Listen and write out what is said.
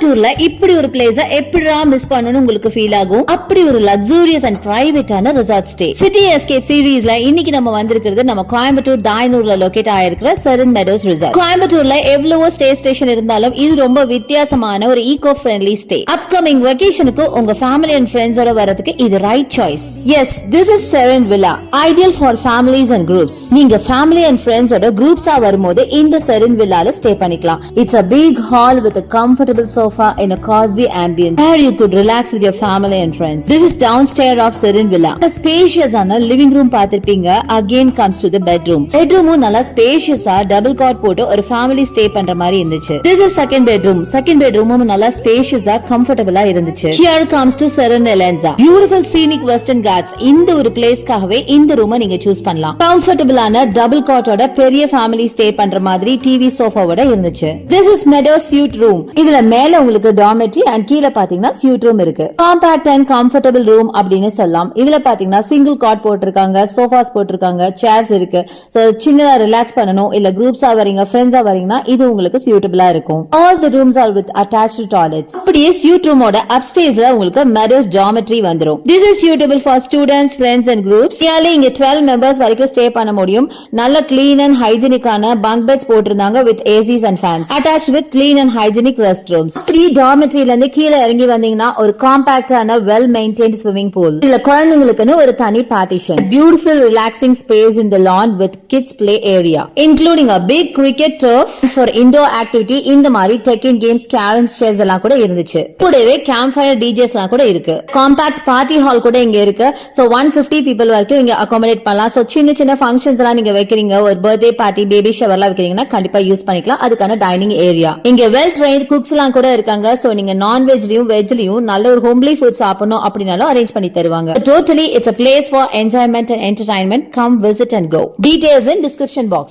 கோயம்புத்தூர்ல இப்படி ஒரு பிளேஸ எப்படிடா மிஸ் பண்ணனும் உங்களுக்கு ஃபீல் ஆகும். அப்படி ஒரு லக்ஸூரியஸ் அண்ட் பிரைவேட்டான ரிசார்ட் ஸ்டே. சிட்டி எஸ்கேப் சீரீஸ்ல இன்னைக்கு நம்ம வந்திருக்கிறது நம்ம கோயம்புத்தூர் தாயனூர்ல லொகேட் ஆயிருக்கிற செரன் மெடோஸ் ரிசார்ட். கோயம்புத்தூர்ல எவ்வளவோ ஸ்டே ஸ்டேஷன் இருந்தாலும் இது ரொம்ப வித்தியாசமான ஒரு ஈகோ ஃப்ரெண்ட்லி ஸ்டே. அப்கமிங் வெகேஷனுக்கு உங்க ஃபேமிலி அண்ட் ஃப்ரெண்ட்ஸோட வரதுக்கு இது right choice. Yes, this is Serene villa, ideal for families and groups. நீங்க ஃபேமிலி அண்ட் ஃப்ரெண்ட்ஸோட குரூப்ஸா வரும்போது இந்த செரன் வில்லால ஸ்டே பண்ணிக்கலாம். It's a big hall with a comfortable sofa in a cozy ambience where you could relax with your family and friends. This is downstairs of Serin Villa. A spacious ana living room பாத்திருப்பீங்க. Again comes to the bedroom. Bedroom நல்லா ஸ்பேஷியஸா double God போட்டு ஒரு family stay பண்ற மாதிரி இருந்துச்சு. This is second bedroom. Second bedroom நல்லா ஸ்பேஷியஸா கம்ஃபர்ட்டபிளா இருந்துச்சு. Here comes to Serin Elenza. Beautiful scenic western ghats. இந்த ஒரு பிளேஸ்க்காகவே இந்த ரூமை நீங்க சூஸ் பண்ணலாம். கம்ஃபர்ட்டபிளான டபுள் காட்டோட பெரிய ஃபேமிலி ஸ்டே பண்ற மாதிரி டிவி சோஃபாவோட இருந்துச்சு. This is Meadows suite room. இதுல மேல உங்களுக்கு dormitory and கீழ பாத்தீங்கன்னா suite room இருக்கு. Compact and comfortable room அப்படினு சொல்லலாம். இதுல பாத்தீங்கன்னா single cot போட்டிருக்காங்க, sofas போட்டிருக்காங்க, chairs இருக்கு. சோ சின்னதா ரிலாக்ஸ் பண்ணனும் இல்ல குரூப்ஸா வரீங்க, ஃப்ரெண்ட்ஸா வரீங்கன்னா இது உங்களுக்கு suitable-ஆ இருக்கும். All the rooms are with attached toilets. அப்படியே suite room-ஓட upstairs-ல உங்களுக்கு Meadows dormitory வந்துரும். This is suitable for students, friends and groups. Nearly இங்க 12 members வரைக்கும் ஸ்டே பண்ண முடியும். நல்ல clean and hygienic-ஆன bunk beds போட்டிருந்தாங்க with ACs and fans. Attached with clean and hygienic restrooms. Free dormitory ல இருந்து கீழ இறங்கி வந்தீங்கன்னா ஒரு காம்பாக்டான well maintained swimming pool. இதுல குழந்தைகளுக்குன்னு ஒரு தனி partition. Beautiful relaxing space in the lawn with kids play area, including a big cricket turf for indoor activity. இந்த மாதிரி tech-in games, caroms, chess எல்லாம் கூட இருந்துச்சு. கூடவே campfire DJs எல்லாம் கூட இருக்கு. Compact party hall கூட இங்க இருக்கு. So 150 people வரைக்கும் இங்க accommodate பண்ணலாம். So சின்ன சின்ன functions எல்லாம் நீங்க வைக்கிறீங்க, ஒரு birthday party, baby shower எல்லாம் வைக்கிறீங்கன்னா கண்டிப்பா யூஸ் பண்ணிக்கலாம். அதுக்கான டைனிங் ஏரியா. இங்க வெல் ட்ரெயின்ட் குக்ஸ் எல்லாம் கூட இருக்காங்க. சோ நீங்க நான் வெஜ்லயும் வெஜ்லயும் நல்ல ஒரு ஹோம்லி ஃபுட் சாப்பிடணும் அப்படினாலும் அரேஞ்ச் பண்ணி தருவாங்க. Totally it's a place for enjoyment and entertainment. Come visit and go. Details in description box.